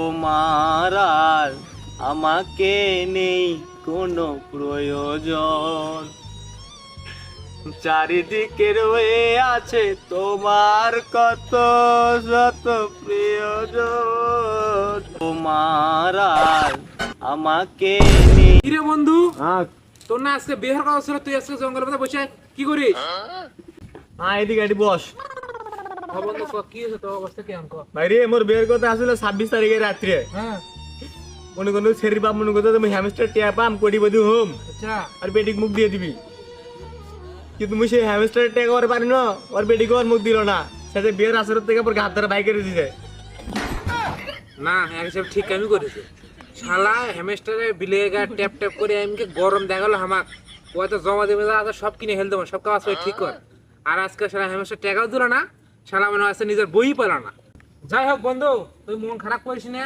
তোমার আর আমাকে নেই কোনো প্রয়োজন, চারিদিকে রয়ে আছে তোমার কত শত প্রিয়জন। তোমার আর আমাকে নেই। কিরে বন্ধু, হ্যাঁ তোর না আজকে বের হওয়ার কথা ছিল, তুই আজকে জঙ্গলের মধ্যে বসে কি করিস? হ্যাঁ এদিকে এটি বস। হ্যাঁ বন্ধু, কি হয়েছে তোর অবস্থা? কি অঙ্ক? ভাই রে মোর বের কথা আসলে 26 তারিখে রাত্রে হ্যাঁ মনে করো সেরি বাপ মনে করতো তুমি হ্যামস্টার টিয়া পাম কোটি বদি হোম আচ্ছা, আর বেটিক মুখ দিয়ে দিবি, কিন্তু তুমি সেই হ্যামস্টার টিয়া করতে পারি না, ওর বেটিকে ওর মুখ দিল না, সেটা বিয়ের আসর থেকে পর হাত ধরে বাইক করে দিছে। না এক হিসাব ঠিক আমি করেছি। শালা হ্যামস্টারে বিলে গা ট্যাপ ট্যাপ করে এমকে গরম দেখালো হামাক, ও তো জমা দেবে যা আছে সব কিনে হেল দেবো, সব কাজ করে ঠিক কর। আর আজকে শালা হ্যামস্টার টাকাও দিল না, শালা মনে হয় নিজের বই পেল না। যাই হোক বন্ধু, তুই মন খারাপ করিস না।